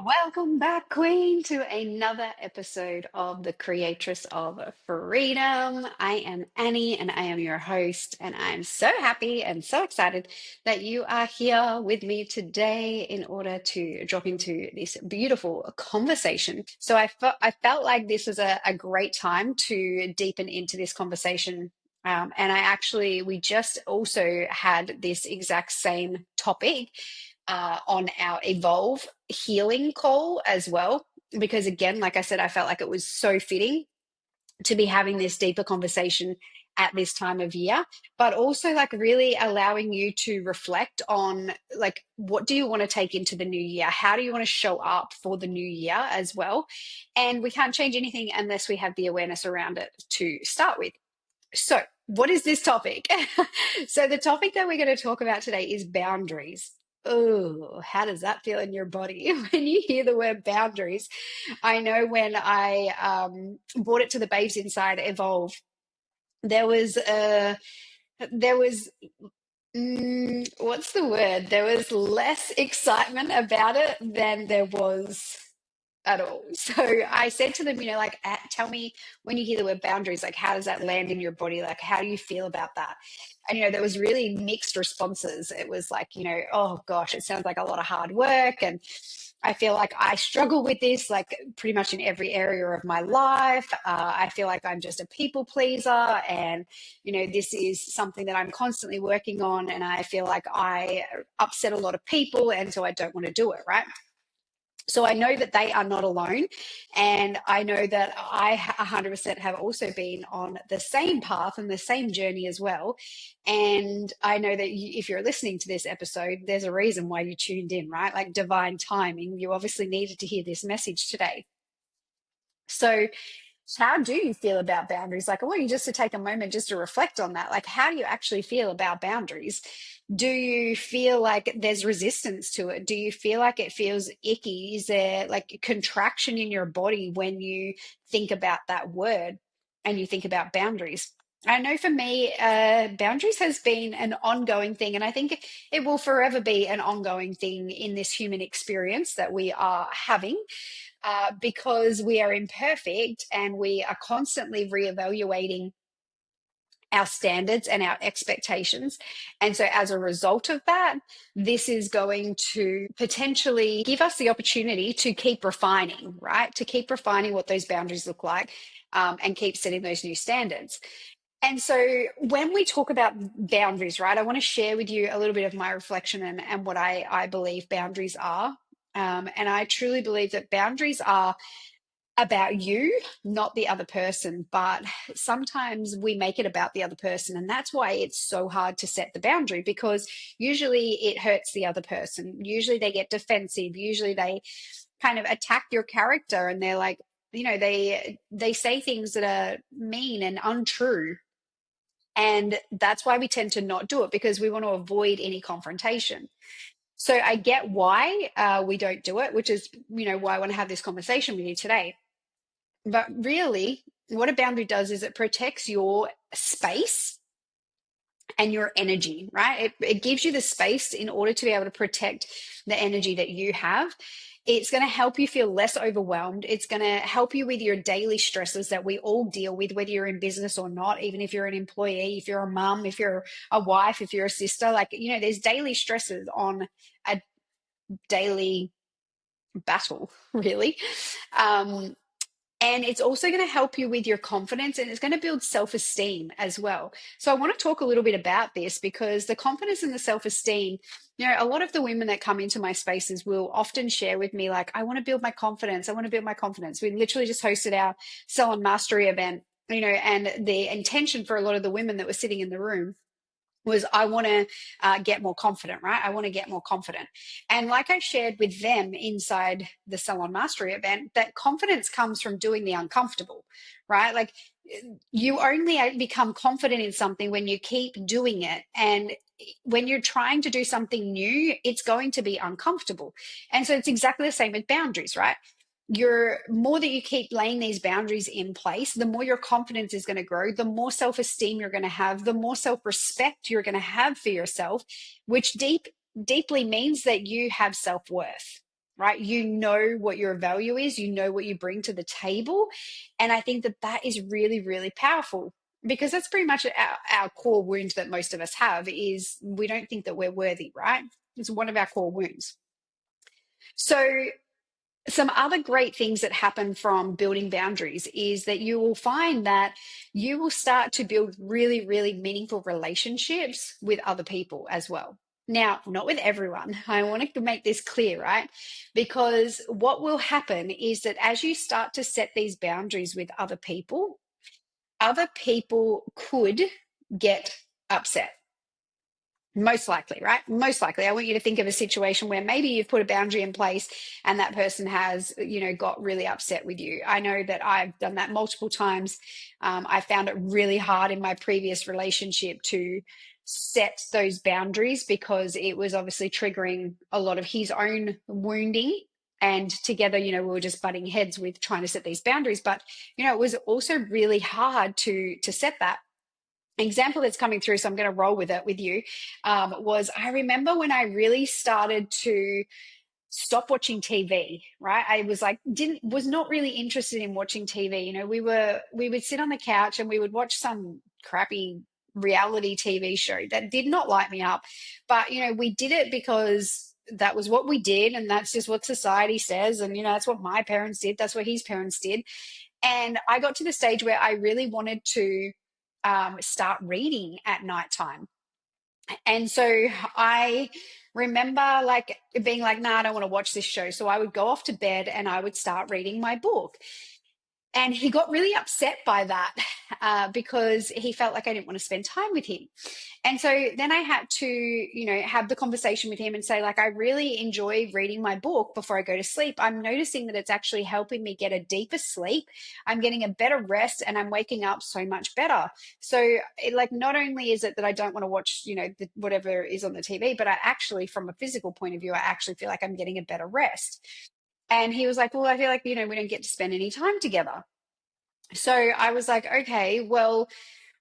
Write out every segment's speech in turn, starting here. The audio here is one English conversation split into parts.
Welcome back, Queen, to another episode of The Creatress of Freedom. I am Annie and I am your host, and I'm so happy and so excited that you are here with me today in order to drop into this beautiful conversation. So I felt like this was a great time to deepen into this conversation. We just also had this exact same topic on our Evolve healing call as well. Because again, like I said, I felt like it was so fitting to be having this deeper conversation at this time of year, but also like really allowing you to reflect on like, what do you want to take into the new year? How do you want to show up for the new year as well? And we can't change anything unless we have the awareness around it to start with. So, what is this topic? So, the topic that we're going to talk about today is boundaries. Oh, how does that feel in your body when you hear the word boundaries? I know when I brought it to the babes inside Evolve, there was there was what's the word? There was less excitement about it than there was at all. So I said to them, like, tell me when you hear the word boundaries, like, how does that land in your body? Like, how do you feel about that? And, there was really mixed responses. It was like, oh gosh, it sounds like a lot of hard work. And I feel like I struggle with this, like pretty much in every area of my life. I feel like I'm just a people pleaser. And, this is something that I'm constantly working on. And I feel like I upset a lot of people. And so I don't want to do it. Right. So I know that they are not alone. And I know that I 100% have also been on the same path and the same journey as well. And I know that if you're listening to this episode, there's a reason why you tuned in, right? Like divine timing. You obviously needed to hear this message today. So how do you feel about boundaries? Like, I want you just to take a moment just to reflect on that. Like, how do you actually feel about boundaries? Do you feel like there's resistance to it? Do you feel like it feels icky? Is there like contraction in your body when you think about that word and you think about boundaries? I know for me, boundaries has been an ongoing thing, and I think it will forever be an ongoing thing in this human experience that we are having because we are imperfect and we are constantly reevaluating our standards and our expectations. And so, as a result of that, this is going to potentially give us the opportunity to keep refining, right? To keep refining what those boundaries look like and keep setting those new standards. And so, when we talk about boundaries, right, I want to share with you a little bit of my reflection and what I believe boundaries are. And I truly believe that boundaries are about you, not the other person. But sometimes we make it about the other person. And that's why it's so hard to set the boundary, because usually it hurts the other person. Usually they get defensive. Usually they kind of attack your character, and they're like, they say things that are mean and untrue. And that's why we tend to not do it, because we want to avoid any confrontation. So I get why we don't do it, which is, why I want to have this conversation with you today. But really, what a boundary does is it protects your space and your energy, right? It gives you the space in order to be able to protect the energy that you have. It's going to help you feel less overwhelmed. It's going to help you with your daily stresses that we all deal with, whether you're in business or not, even if you're an employee, if you're a mum, if you're a wife, if you're a sister. Like, there's daily stresses on a daily battle, really. And it's also going to help you with your confidence, and it's going to build self-esteem as well. So I want to talk a little bit about this, because the confidence and the self-esteem, a lot of the women that come into my spaces will often share with me, like, I want to build my confidence. I want to build my confidence. We literally just hosted our Sell on Mastery event, and the intention for a lot of the women that were sitting in the room was, I want to get more confident, right? I want to get more confident. And like I shared with them inside the Sell on Mastery event, that confidence comes from doing the uncomfortable, right? Like, you only become confident in something when you keep doing it. And when you're trying to do something new, it's going to be uncomfortable. And so it's exactly the same with boundaries, right? You're more that you keep laying these boundaries in place, the more your confidence is going to grow, the more self-esteem you're going to have, the more self-respect you're going to have for yourself, which deeply means that you have self-worth. right? You know what your value is, you know what you bring to the table. And I think that that is really, really powerful, because that's pretty much our core wound that most of us have, is we don't think that we're worthy, right? It's one of our core wounds. So some other great things that happen from building boundaries is that you will find that you will start to build really, really meaningful relationships with other people as well. Now, not with everyone. I want to make this clear, right? Because what will happen is that as you start to set these boundaries with other people could get upset. Most likely, right? Most likely. I want you to think of a situation where maybe you've put a boundary in place and that person has, got really upset with you. I know that I've done that multiple times. I found it really hard in my previous relationship to set those boundaries, because it was obviously triggering a lot of his own wounding. And together, we were just butting heads with trying to set these boundaries. But, it was also really hard to set that example that's coming through, so I'm going to roll with it with you. Was I remember when I really started to stop watching TV, right? I was like, was not really interested in watching TV. We would sit on the couch and we would watch some crappy reality TV show that did not light me up. But, we did it because that was what we did. And that's just what society says. And, that's what my parents did. That's what his parents did. And I got to the stage where I really wanted to start reading at nighttime. And so I remember like being like, nah, I don't want to watch this show. So I would go off to bed and I would start reading my book. And he got really upset by that because he felt like I didn't want to spend time with him. And so then I had to, have the conversation with him and say, like, I really enjoy reading my book before I go to sleep. I'm noticing that it's actually helping me get a deeper sleep. I'm getting a better rest and I'm waking up so much better. So not only is it that I don't want to watch, whatever is on the TV, but I actually, from a physical point of view, I actually feel like I'm getting a better rest. And he was like, well, I feel like, we don't get to spend any time together. So I was like, okay, well,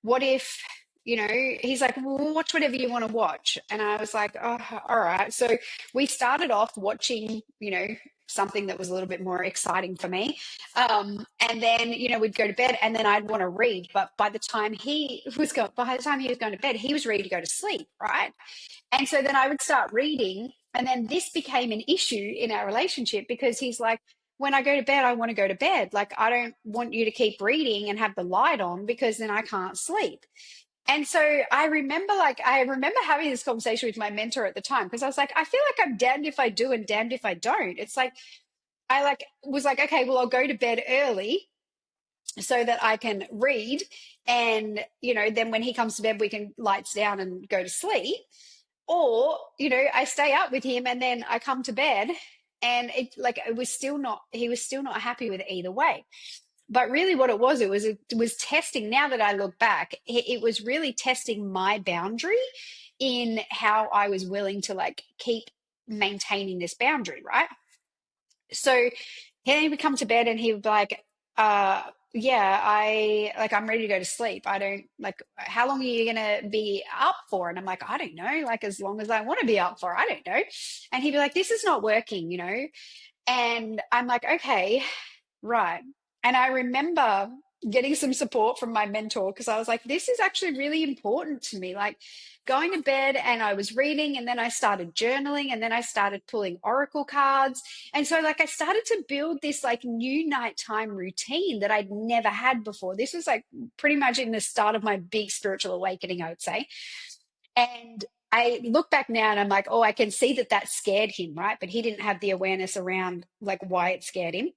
what if, he's like, well, watch whatever you want to watch. And I was like, oh, all right. So we started off watching, something that was a little bit more exciting for me. And then, we'd go to bed and then I'd want to read. But by the time by the time he was going to bed, he was ready to go to sleep. Right. And so then I would start reading. And then this became an issue in our relationship, because he's like, when I go to bed, I want to go to bed. Like, I don't want you to keep reading and have the light on, because then I can't sleep. And so I remember having this conversation with my mentor at the time, because I was like, I feel like I'm damned if I do and damned if I don't. It's like, was like, okay, well, I'll go to bed early so that I can read. And, then when he comes to bed, we can lights down and go to sleep. Or, I stay up with him and then I come to bed, and he was still not happy with either way. But really what it was testing. Now that I look back, it was really testing my boundary in how I was willing to keep maintaining this boundary, right? So he would come to bed and he would be like, yeah, I'm ready to go to sleep. I don't how long are you going to be up for? And I'm like, I don't know, as long as I want to be up for, I don't know. And he'd be like, this is not working, And I'm like, okay, right. And I remember getting some support from my mentor, because I was like, this is actually really important to me. Like, going to bed and I was reading, and then I started journaling, and then I started pulling oracle cards. And so I started to build this new nighttime routine that I'd never had before. This was pretty much in the start of my big spiritual awakening, I would say. And I look back now and I'm like, oh, I can see that scared him, right? But he didn't have the awareness around why it scared him.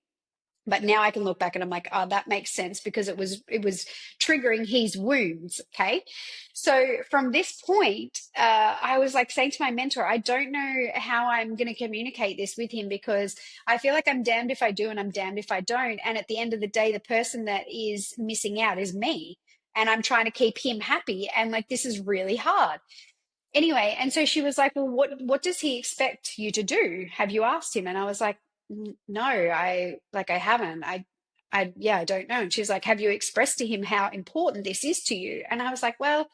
But now I can look back and I'm like, oh, that makes sense, because it was triggering his wounds. Okay. So from this point, I was saying to my mentor, I don't know how I'm going to communicate this with him, because I feel like I'm damned if I do and I'm damned if I don't. And at the end of the day, the person that is missing out is me. And I'm trying to keep him happy. And this is really hard. Anyway, and so she was like, well, what does he expect you to do? Have you asked him? And I was like, no, I haven't. Yeah, I don't know. And she's like, have you expressed to him how important this is to you? And I was like, well,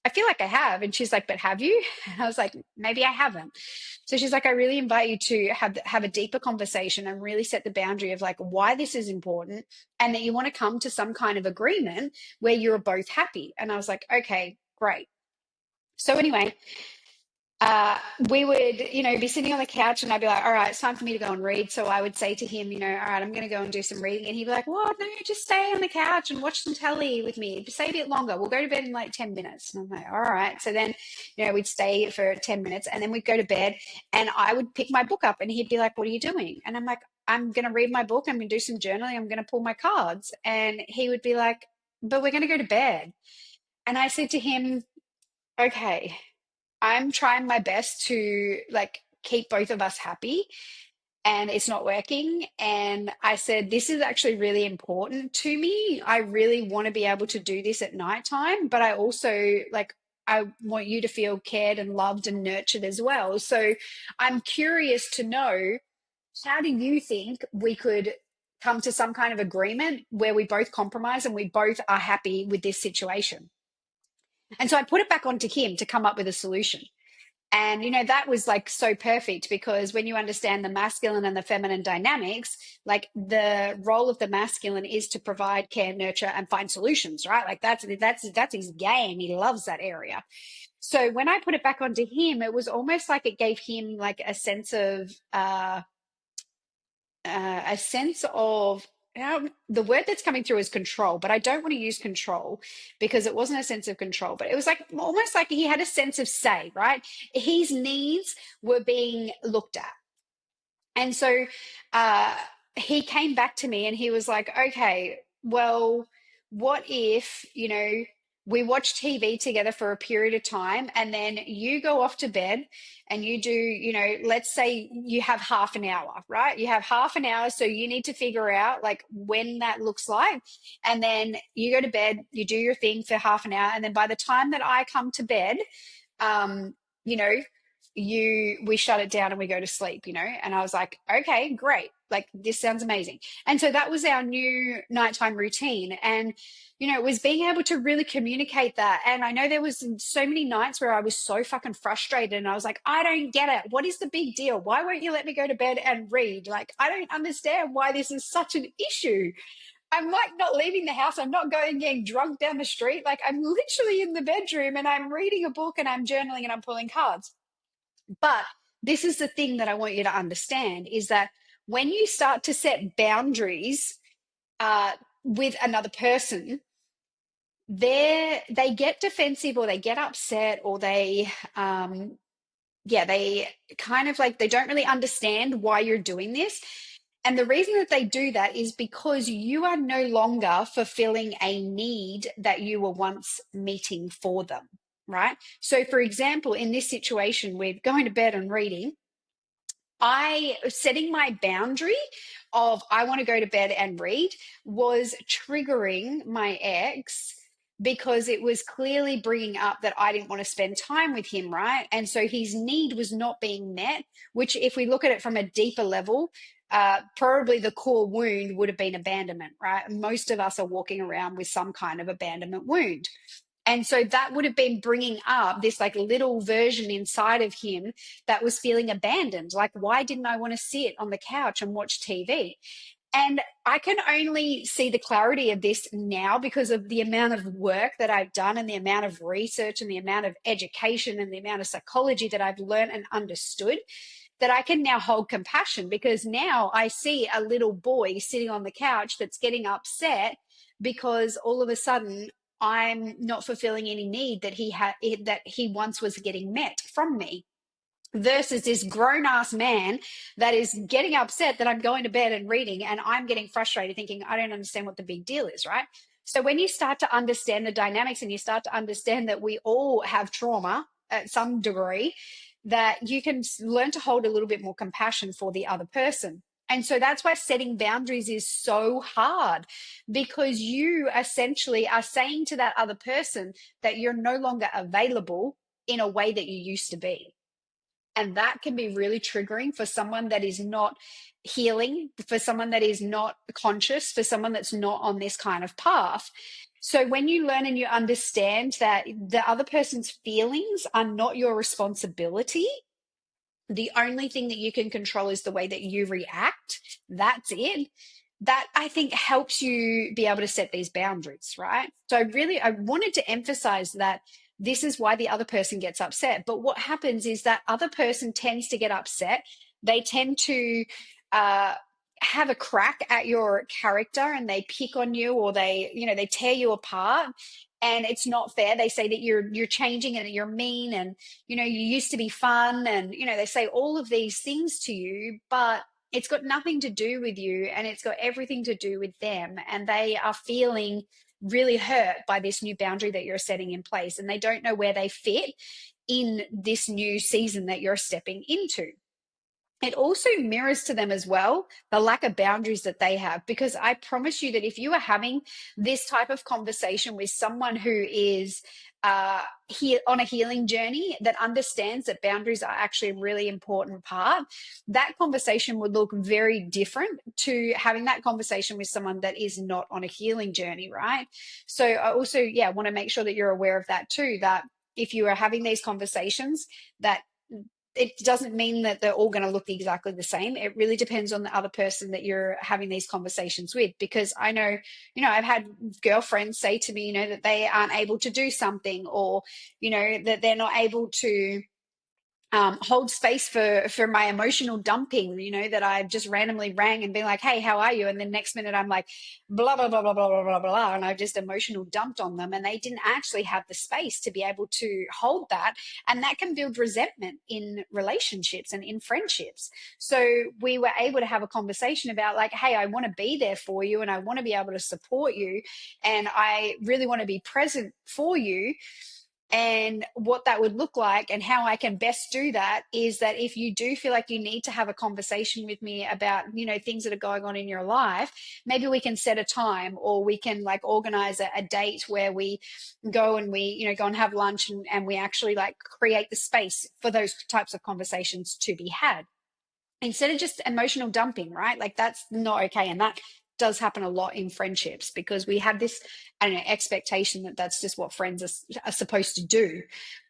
I feel like I have. And she's like, but have you? And I was like, maybe I haven't. So she's like, I really invite you to have a deeper conversation and really set the boundary of like why this is important and that you want to come to some kind of agreement where you're both happy. And I was like, okay, great. So anyway, we would, be sitting on the couch and I'd be like, all right, it's time for me to go and read. So I would say to him, all right, I'm going to go and do some reading. And he'd be like, what? No, just stay on the couch and watch some telly with me. Stay a bit longer. We'll go to bed in like 10 minutes. And I'm like, all right. So then, we'd stay for 10 minutes and then we'd go to bed and I would pick my book up and he'd be like, what are you doing? And I'm like, I'm going to read my book. I'm going to do some journaling. I'm going to pull my cards. And he would be like, but we're going to go to bed. And I said to him, okay, I'm trying my best to like keep both of us happy and it's not working. And I said, this is actually really important to me. I really want to be able to do this at nighttime, but I also like, I want you to feel cared and loved and nurtured as well. So I'm curious to know, how do you think we could come to some kind of agreement where we both compromise and we both are happy with this situation? And so I put it back onto him to come up with a solution. And, that was like so perfect because when you understand the masculine and the feminine dynamics, like the role of the masculine is to provide care, nurture, and find solutions, right? Like that's his game. He loves that area. So when I put it back onto him, it was almost like it gave him like a sense of, the word that's coming through is control, but I don't want to use control because it wasn't a sense of control, but it was like almost like he had a sense of say, right? His needs were being looked at. And so uh, he came back to me and he was like, okay, well, what if, we watch TV together for a period of time and then you go off to bed and you do, let's say you have half an hour, right? You have half an hour. So you need to figure out like when that looks like. And then you go to bed, you do your thing for half an hour. And then by the time that I come to bed, um, you know, we shut it down and we go to sleep, and I was like, okay, great, like this sounds amazing. And so that was our new nighttime routine. And it was being able to really communicate that. And I know there was so many nights where I was so fucking frustrated and I was like, I don't get it, what is the big deal, why won't you let me go to bed and read? Like, I don't understand why this is such an issue. I'm like not leaving the house. I'm not going and getting drunk down the street. Like, I'm literally in the bedroom and I'm reading a book and I'm journaling and I'm pulling cards. But this is the thing that I want you to understand is that when you start to set boundaries uh, with another person, they get defensive or they get upset or they kind of like they don't really understand why you're doing this. And the reason that they do that is because you are no longer fulfilling a need that you were once meeting for them, right? So, for example, in this situation, we're going to bed and reading. I setting my boundary of I want to go to bed and read was triggering my ex because it was clearly bringing up that I didn't want to spend time with him, right? And so his need was not being met, which, if we look at it from a deeper level, probably the core wound would have been abandonment, right? Most of us are walking around with some kind of abandonment wound. And so that would have been bringing up this like little version inside of him that was feeling abandoned. Like, why didn't I want to sit on the couch and watch TV? And I can only see the clarity of this now because of the amount of work that I've done and the amount of research and the amount of education and the amount of psychology that I've learned and understood, that I can now hold compassion, because now I see a little boy sitting on the couch that's getting upset because all of a sudden I'm not fulfilling any need that he once was getting met from me, versus this grown ass man that is getting upset that I'm going to bed and reading, and I'm getting frustrated thinking I don't understand what the big deal is, right? So when you start to understand the dynamics and you start to understand that we all have trauma at some degree, that you can learn to hold a little bit more compassion for the other person. And so that's why setting boundaries is so hard, because you essentially are saying to that other person that you're no longer available in a way that you used to be. And that can be really triggering for someone that is not healing, for someone that is not conscious, for someone that's not on this kind of path. So when you learn and you understand that the other person's feelings are not your responsibility, the only thing that you can control is the way that you react. That's it. That I think helps you be able to set these boundaries, right? So I wanted to emphasize that this is why the other person gets upset. But what happens is that other person tends to get upset. They tend to uh, have a crack at your character, and they pick on you, or they tear you apart. And it's not fair. They say that you're changing and that you're mean, and you used to be fun, and they say all of these things to you, but it's got nothing to do with you, and it's got everything to do with them, and they are feeling really hurt by this new boundary that you're setting in place, and they don't know where they fit in this new season that you're stepping into. It also mirrors to them as well the lack of boundaries that they have, because I promise you that if you are having this type of conversation with someone who is here on a healing journey, that understands that boundaries are actually a really important part, that conversation would look very different to having that conversation with someone that is not on a healing journey, right? So I also, want to make sure that you're aware of that too, that if you are having these conversations, that it doesn't mean that they're all going to look exactly the same. It really depends on the other person that you're having these conversations with. Because I know, I've had girlfriends say to me, that they aren't able to do something, or, that they're not able to hold space for my emotional dumping, that I just randomly rang and been like, hey, how are you? And then next minute I'm like, blah, blah, blah, blah, blah, blah, blah, blah. And I just emotional dumped on them, and they didn't actually have the space to be able to hold that. And that can build resentment in relationships and in friendships. So we were able to have a conversation about like, hey, I want to be there for you, and I want to be able to support you, and I really want to be present for you. And what that would look like and how I can best do that is that if you do feel like you need to have a conversation with me about, things that are going on in your life, maybe we can set a time, or we can like organize a date where we go and we, go and have lunch, and we actually like create the space for those types of conversations to be had, instead of just emotional dumping, right? Like that's not okay. And that does happen a lot in friendships, because we have this, I don't know, expectation that that's just what friends are supposed to do,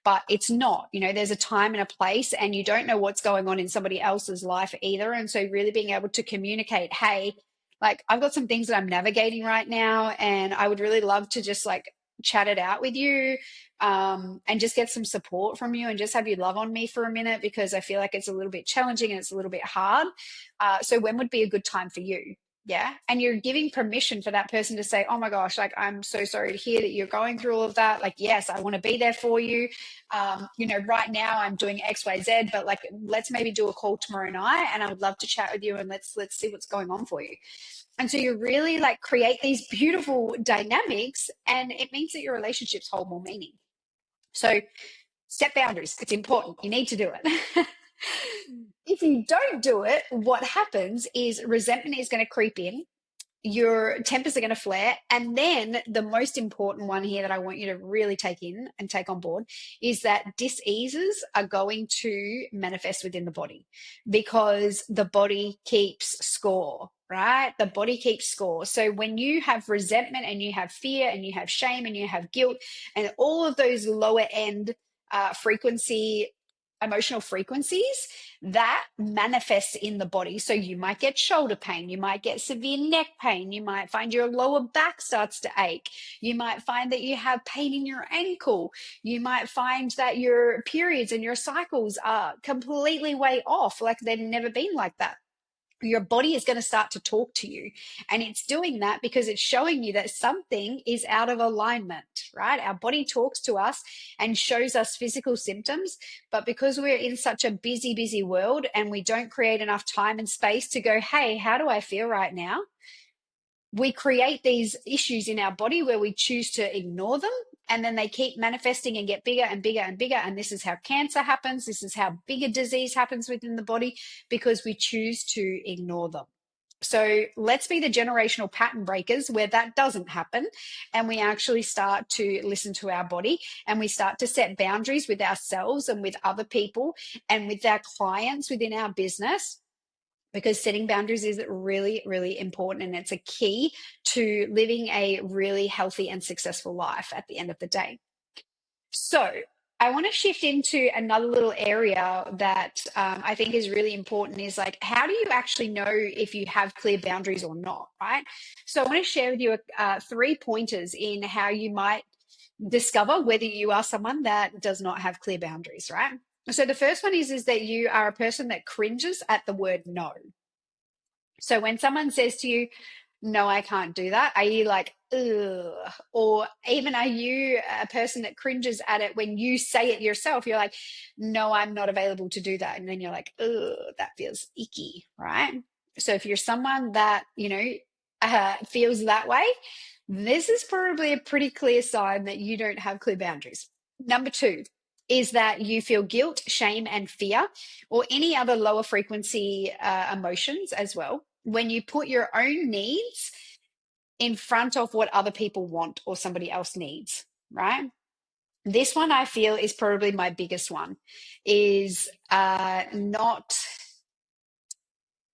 but it's not. There's a time and a place, and you don't know what's going on in somebody else's life either. And so really being able to communicate, hey, like I've got some things that I'm navigating right now, and I would really love to just like chat it out with you, and just get some support from you, and just have you love on me for a minute, because I feel like it's a little bit challenging and it's a little bit hard. So when would be a good time for you? Yeah. And you're giving permission for that person to say, oh my gosh, like, I'm so sorry to hear that you're going through all of that. Like, yes, I want to be there for you. Right now I'm doing XYZ, but like, let's maybe do a call tomorrow night, and I would love to chat with you, and let's see what's going on for you. And so you really like create these beautiful dynamics, and it means that your relationships hold more meaning. So set boundaries. It's important. You need to do it. If you don't do it, what happens is resentment is going to creep in. Your tempers are going to flare. And then the most important one here that I want you to really take in and take on board is that diseases are going to manifest within the body, because the body keeps score, right? The body keeps score. So when you have resentment, and you have fear, and you have shame, and you have guilt, and all of those lower end frequency emotional frequencies, that manifests in the body. So you might get shoulder pain, you might get severe neck pain, you might find your lower back starts to ache, you might find that you have pain in your ankle, you might find that your periods and your cycles are completely way off, like they've never been like that. Your body is going to start to talk to you, and it's doing that because it's showing you that something is out of alignment, right? Our body talks to us and shows us physical symptoms, but because we're in such a busy world, and we don't create enough time and space to go, hey, how do I feel right now? We create these issues in our body where we choose to ignore them, and then they keep manifesting and get bigger and bigger and bigger. And this is how cancer happens. This is how bigger disease happens within the body, because we choose to ignore them. So let's be the generational pattern breakers where that doesn't happen, and we actually start to listen to our body, and we start to set boundaries with ourselves and with other people and with our clients within our business, because setting boundaries is really, really important. And it's a key to living a really healthy and successful life at the end of the day. So, I want to shift into another little area that I think is really important is like, how do you actually know if you have clear boundaries or not, right? So, I want to share with you three pointers in how you might discover whether you are someone that does not have clear boundaries, right? So, the first one is that you are a person that cringes at the word no. So, when someone says to you, no, I can't do that, are you like, ugh? Or even are you a person that cringes at it when you say it yourself? You're like, no, I'm not available to do that. And then you're like, ugh, that feels icky, right? So if you're someone that, feels that way, this is probably a pretty clear sign that you don't have clear boundaries. Number two is that you feel guilt, shame, and fear, or any other lower frequency emotions as well, when you put your own needs in front of what other people want or somebody else needs, right? This one I feel is probably my biggest one, is not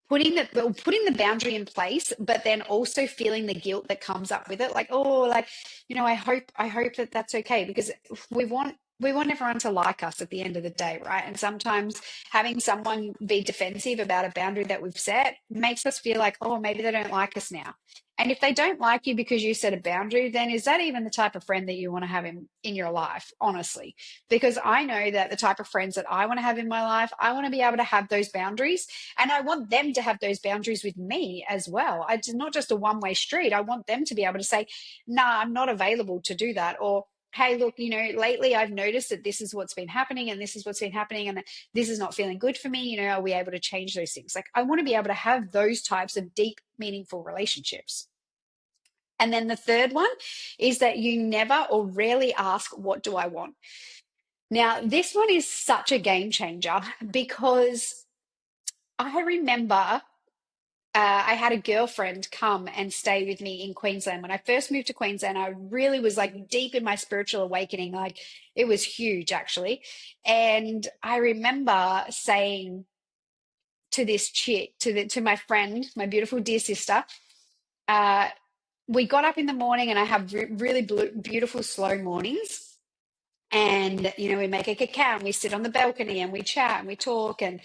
putting the boundary in place, but then also feeling the guilt that comes up with it, like, oh, like, I hope that that's okay, because we want everyone to like us at the end of the day, right? And sometimes having someone be defensive about a boundary that we've set makes us feel like, oh, maybe they don't like us now. And if they don't like you because you set a boundary, then is that even the type of friend that you want to have in your life, honestly? Because I know that the type of friends that I want to have in my life, I want to be able to have those boundaries, and I want them to have those boundaries with me as well. It's not just a one-way street. I want them to be able to say, nah, I'm not available to do that. Or, hey, look, lately I've noticed that this is what's been happening and this is what's been happening and this is not feeling good for me. Are we able to change those things? Like, I want to be able to have those types of deep, meaningful relationships. And then the third one is that you never or rarely ask, what do I want? Now, this one is such a game changer, because I remember I had a girlfriend come and stay with me in Queensland. When I first moved to Queensland, I really was like deep in my spiritual awakening. Like, it was huge, actually. And I remember saying to this chick, to my friend, my beautiful dear sister, uh, we got up in the morning, and I have really beautiful slow mornings. And we make a cacao and we sit on the balcony and we chat and we talk, and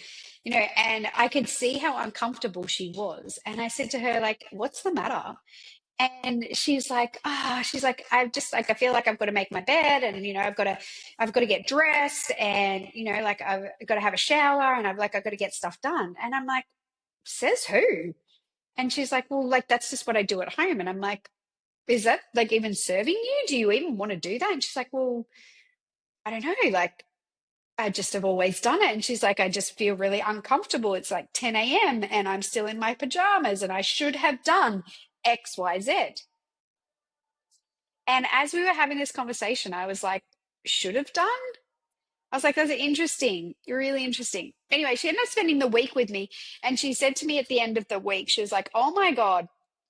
I could see how uncomfortable she was. And I said to her, like, what's the matter? And she's like, I've just, like, I feel like I've got to make my bed, and I've got to get dressed, and like, I've got to have a shower, and I've got to get stuff done. And I'm like, says who? And she's like, well, like, that's just what I do at home. And I'm like, is that like even serving you? Do you even want to do that? And she's like, well, I don't know, like, I just have always done it. And she's like, I just feel really uncomfortable. It's like 10 a.m. and I'm still in my pajamas, and I should have done X, Y, Z. And as we were having this conversation, I was like, should have done? I was like, that's interesting. You're really interesting. Anyway, she ended up spending the week with me. And she said to me at the end of the week, she was like, oh my God,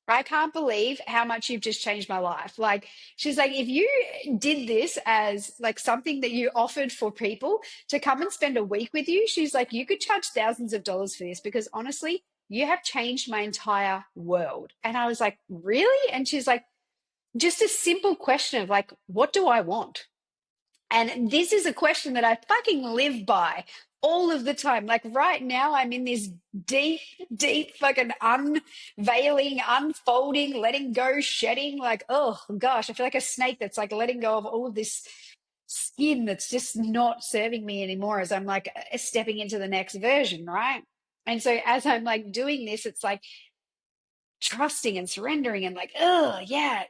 I can't believe how much you've just changed my life. Like, she's like, if you did this as like something that you offered for people to come and spend a week with you, she's like, you could charge thousands of dollars for this, because honestly, you have changed my entire world. And I was like, really? And she's like, just a simple question of like, what do I want? And this is a question that I fucking live by all of the time. Like, right now, I'm in this deep, deep fucking unveiling, unfolding, letting go, shedding. Like, oh gosh, I feel like a snake that's like letting go of all of this skin that's just not serving me anymore, as I'm like stepping into the next version, right? And so as I'm like doing this, it's like trusting and surrendering and like, oh yeah,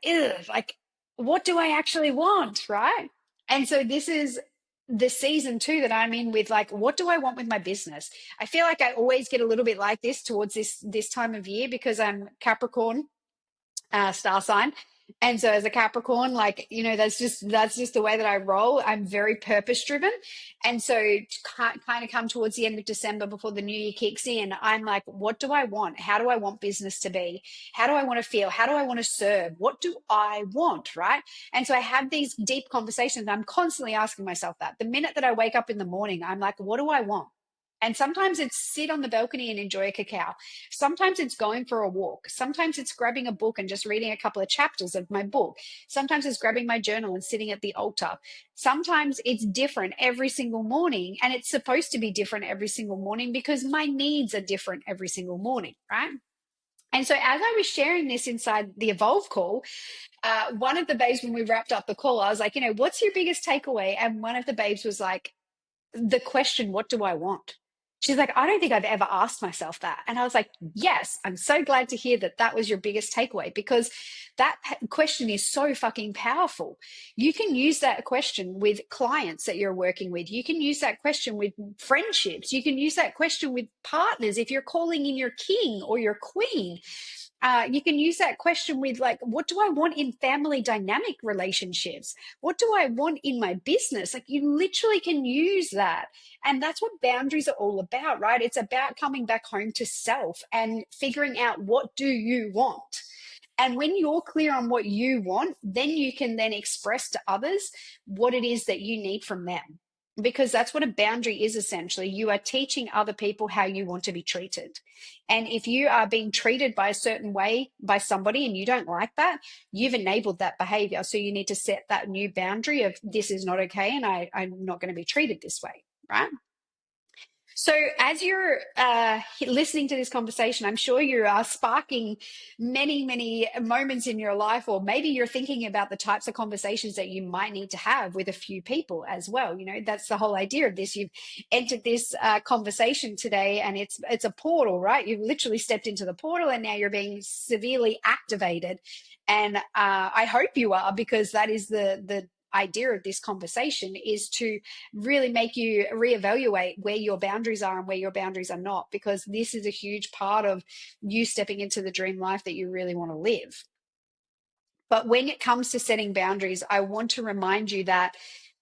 like, what do I actually want, right? And so this is the season two that I'm in with, like, what do I want with my business? I feel like I always get a little bit like this towards this time of year, because I'm Capricorn, star sign. And so as a Capricorn, like, that's just the way that I roll. I'm very purpose driven. And so kind of come towards the end of December before the new year kicks in, I'm like, what do I want? How do I want business to be? How do I want to feel? How do I want to serve? What do I want? Right. And so I have these deep conversations. I'm constantly asking myself that. The minute that I wake up in the morning, I'm like, what do I want? And sometimes it's sit on the balcony and enjoy a cacao. Sometimes it's going for a walk. Sometimes it's grabbing a book and just reading a couple of chapters of my book. Sometimes it's grabbing my journal and sitting at the altar. Sometimes it's different every single morning. And it's supposed to be different every single morning because my needs are different every single morning, right? And so as I was sharing this inside the Evolve call, one of the babes, when we wrapped up the call, I was like, what's your biggest takeaway? And one of the babes was like, the question, what do I want? She's like, I don't think I've ever asked myself that. And I was like, yes, I'm so glad to hear that that was your biggest takeaway, because that question is so fucking powerful. You can use that question with clients that you're working with. You can use that question with friendships. You can use that question with partners if you're calling in your king or your queen. You can use that question with, like, what do I want in family dynamic relationships? What do I want in my business? Like, you literally can use that. And that's what boundaries are all about, right? It's about coming back home to self and figuring out, what do you want? And when you're clear on what you want, then you can then express to others what it is that you need from them. Because that's what a boundary is essentially. You are teaching other people how you want to be treated. And if you are being treated by a certain way by somebody and you don't like that, you've enabled that behavior. So you need to set that new boundary of, this is not okay, and I'm not going to be treated this way, right? So, as you're listening to this conversation, I'm sure you are sparking many, many moments in your life, or maybe you're thinking about the types of conversations that you might need to have with a few people as well. That's the whole idea of this. You've entered this conversation today, and it's a portal, right? You've literally stepped into the portal, and now you're being severely activated. And I hope you are, because that is the idea of this conversation, is to really make you reevaluate where your boundaries are and where your boundaries are not, because this is a huge part of you stepping into the dream life that you really want to live. But when it comes to setting boundaries, I want to remind you that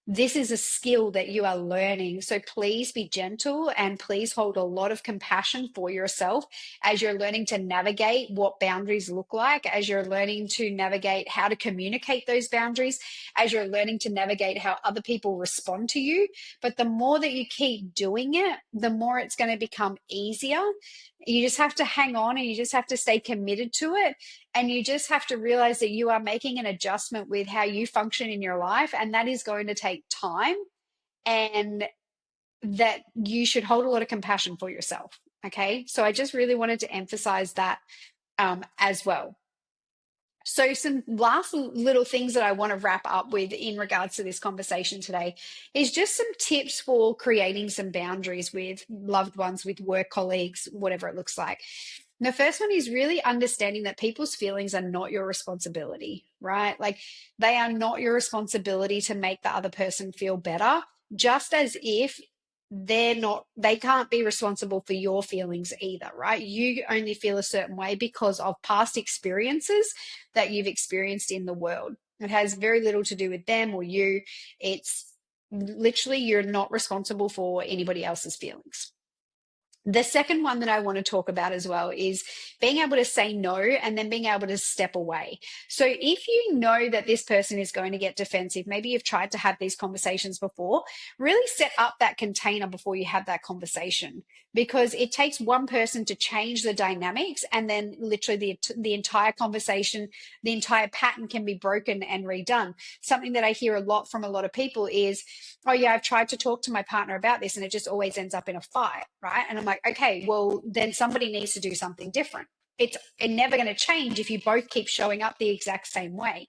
this is a skill that you are learning. So please be gentle, and please hold a lot of compassion for yourself as you're learning to navigate what boundaries look like, as you're learning to navigate how to communicate those boundaries, as you're learning to navigate how other people respond to you. But the more that you keep doing it, the more it's going to become easier. You just have to hang on, and you just have to stay committed to it. And you just have to realize that you are making an adjustment with how you function in your life. And that is going to take time, and that you should hold a lot of compassion for yourself. Okay. So I just really wanted to emphasize that as well. So some last little things that I want to wrap up with in regards to this conversation today is just some tips for creating some boundaries with loved ones, with work colleagues, whatever it looks like. The first one is really understanding that people's feelings are not your responsibility, right? Like, they are not your responsibility to make the other person feel better, just as if they can't be responsible for your feelings either, right? You only feel a certain way because of past experiences that you've experienced in the world. It has very little to do with them or you. It's literally, you're not responsible for anybody else's feelings. The second one that I want to talk about as well is being able to say no, and then being able to step away. So if you know that this person is going to get defensive, maybe you've tried to have these conversations before, really set up that container before you have that conversation, because it takes one person to change the dynamics, and then literally the entire conversation, the entire pattern can be broken and redone. Something that I hear a lot from a lot of people is, oh yeah, I've tried to talk to my partner about this and it just always ends up in a fight, right? And I'm like, okay, well then somebody needs to do something different. It's never going to change if you both keep showing up the exact same way.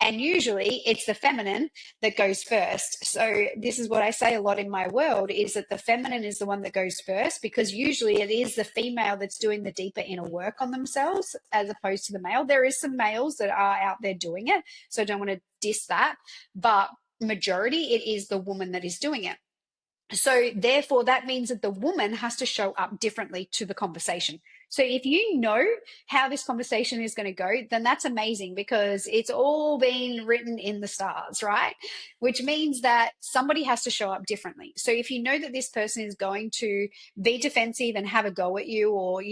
And usually it's the feminine that goes first. So this is what I say a lot in my world, is that the feminine is the one that goes first, because usually it is the female that's doing the deeper inner work on themselves as opposed to the male. There is some males that are out there doing it, so I don't want to diss that, but majority, it is the woman that is doing it. So therefore, that means that the woman has to show up differently to the conversation. So if you know how this conversation is going to go, then that's amazing, because it's all been written in the stars, right? Which means that somebody has to show up differently. So if you know that this person is going to be defensive and have a go at you, or,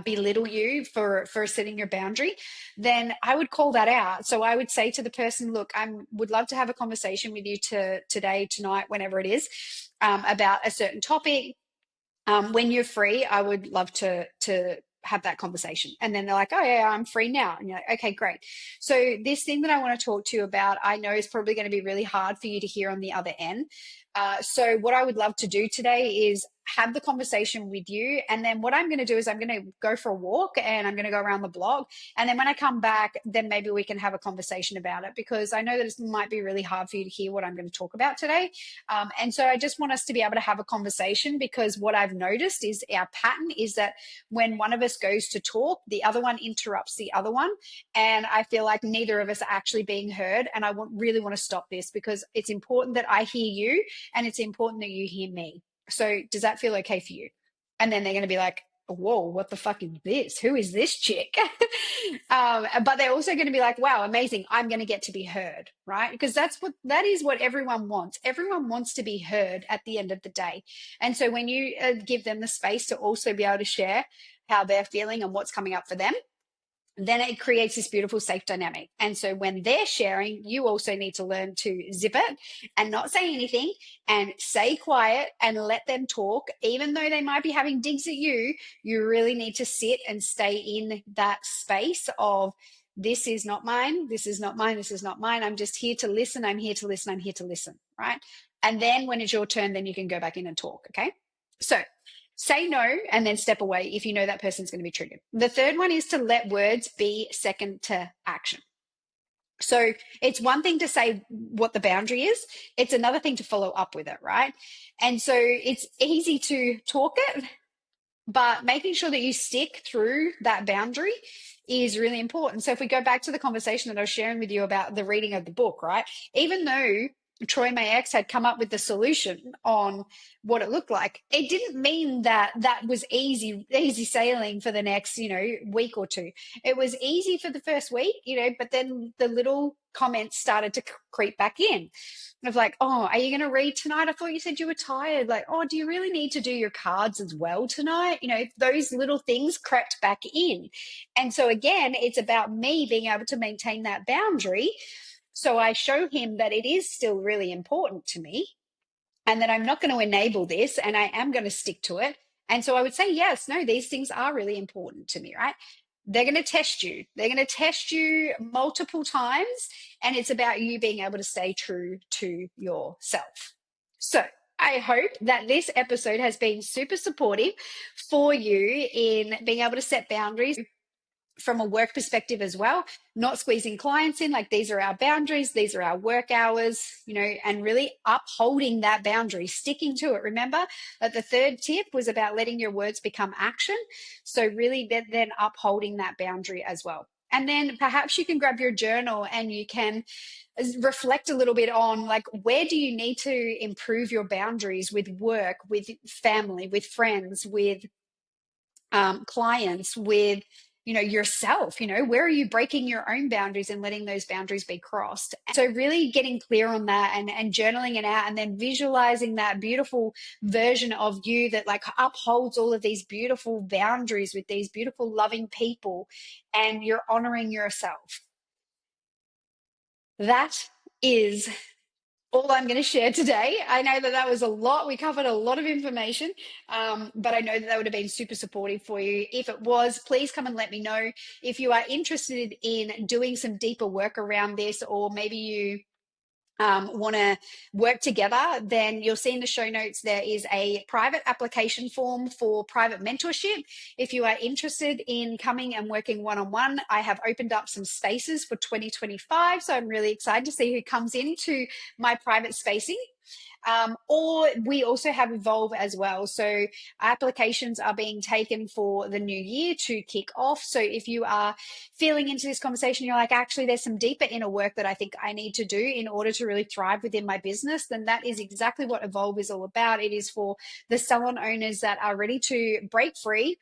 belittle you for setting your boundary, then I would call that out. So I would say to the person, look, I would love to have a conversation with you today, tonight, whenever it is, about a certain topic. When you're free, I would love to have that conversation. And then they're like, oh yeah, I'm free now. And you're like, okay, great. So this thing that I want to talk to you about, I know is probably going to be really hard for you to hear on the other end. So what I would love to do today is have the conversation with you. And then what I'm going to do is I'm going to go for a walk and I'm going to go around the block. And then when I come back, then maybe we can have a conversation about it, because I know that it might be really hard for you to hear what I'm going to talk about today. And so I just want us to be able to have a conversation, because what I've noticed is our pattern is that when one of us goes to talk, the other one interrupts the other one. And I feel like neither of us are actually being heard. And I really want to stop this, because it's important that I hear you and it's important that you hear me. So does that feel okay for you? And then they're going to be like, whoa, what the fuck is this? Who is this chick? But they're also going to be like, wow, amazing. I'm going to get to be heard, right? Because that is what everyone wants. Everyone wants to be heard at the end of the day. And so when you give them the space to also be able to share how they're feeling and what's coming up for them, then it creates this beautiful safe dynamic. And so when they're sharing, you also need to learn to zip it and not say anything and stay quiet and let them talk. Even though they might be having digs at you, you really need to sit and stay in that space of, this is not mine, this is not mine, this is not mine. I'm just here to listen. I'm here to listen. I'm here to listen, right? And then when it's your turn, then you can go back in and talk, okay? So say no and then step away if you know that person's going to be triggered. The third one is to let words be second to action. So it's one thing to say what the boundary is, it's another thing to follow up with it, right? And so it's easy to talk it, but making sure that you stick through that boundary is really important. So if we go back to the conversation that I was sharing with you about the reading of the book, right? Even though Troy, my ex, had come up with the solution on what it looked like, it didn't mean that that was easy sailing for the next, week or two. It was easy for the first week, but then the little comments started to creep back in of like, oh, are you going to read tonight? I thought you said you were tired. Like, oh, do you really need to do your cards as well tonight? Those little things crept back in. And so again, it's about me being able to maintain that boundary. So I show him that it is still really important to me and that I'm not going to enable this and I am going to stick to it. And so I would say, yes, no, these things are really important to me, right? They're going to test you. They're going to test you multiple times. And it's about you being able to stay true to yourself. So I hope that this episode has been super supportive for you in being able to set boundaries from a work perspective as well, not squeezing clients in. Like, these are our boundaries, these are our work hours, and really upholding that boundary, sticking to it. Remember that the third tip was about letting your words become action. So really then upholding that boundary as well. And then perhaps you can grab your journal and you can reflect a little bit on, like, where do you need to improve your boundaries with work, with family, with friends, with clients, with yourself. Where are you breaking your own boundaries and letting those boundaries be crossed? And so really getting clear on that and journaling it out, and then visualizing that beautiful version of you that like upholds all of these beautiful boundaries with these beautiful loving people, and you're honoring yourself. That is all I'm going to share today. I know that was a lot. We covered a lot of information, but I know that would have been super supportive for you. If it was, please come and let me know. If you are interested in doing some deeper work around this, or maybe you want to work together, then you'll see in the show notes there is a private application form for private mentorship. If you are interested in coming and working one-on-one, I have opened up some spaces for 2025. So I'm really excited to see who comes into my private spacing. Or we also have Evolve as well. So applications are being taken for the new year to kick off. So if you are feeling into this conversation, you're like, actually, there's some deeper inner work that I think I need to do in order to really thrive within my business, then that is exactly what Evolve is all about. It is for the salon owners that are ready to break free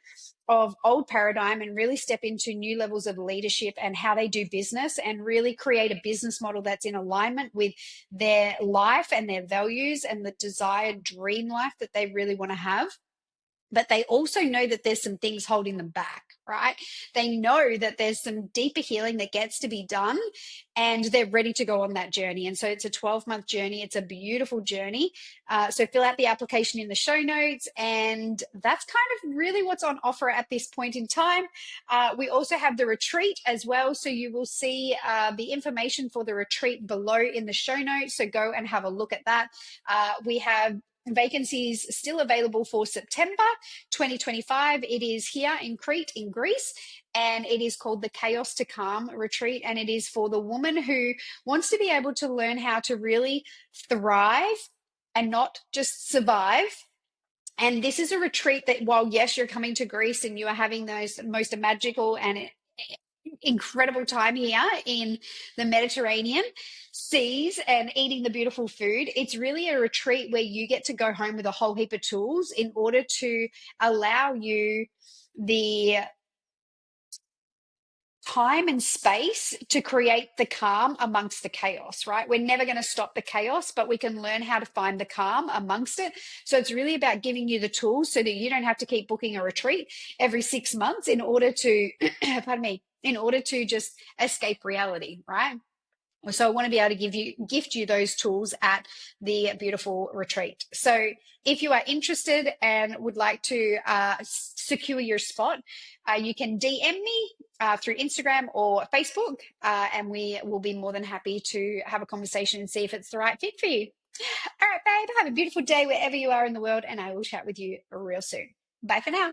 of old paradigm and really step into new levels of leadership and how they do business, and really create a business model that's in alignment with their life and their values and the desired dream life that they really want to have. but they also know that there's some things holding them back, right? They know that there's some deeper healing that gets to be done, and they're ready to go on that journey. And so it's a 12-month journey. It's a beautiful journey. So fill out the application in the show notes, and that's kind of really what's on offer at this point in time. We also have the retreat as well. So you will see the information for the retreat below in the show notes. So go and have a look at that. We have vacancies still available for September 2025. It is here in Crete, in Greece, and it is called the Chaos to Calm Retreat. And it is for the woman who wants to be able to learn how to really thrive and not just survive. And this is a retreat that, while yes, you're coming to Greece and you are having those most magical and incredible time here in the Mediterranean seas and eating the beautiful food, it's really a retreat where you get to go home with a whole heap of tools in order to allow you the time and space to create the calm amongst the chaos, right? We're never going to stop the chaos, but we can learn how to find the calm amongst it. So it's really about giving you the tools so that you don't have to keep booking a retreat every 6 months in order to, pardon me, in order to just escape reality, right? So I want to be able to gift you those tools at the beautiful retreat. So if you are interested and would like to secure your spot, you can DM me through Instagram or Facebook, and we will be more than happy to have a conversation and see if it's the right fit for you. All right, babe, have a beautiful day wherever you are in the world, and I will chat with you real soon. Bye for now.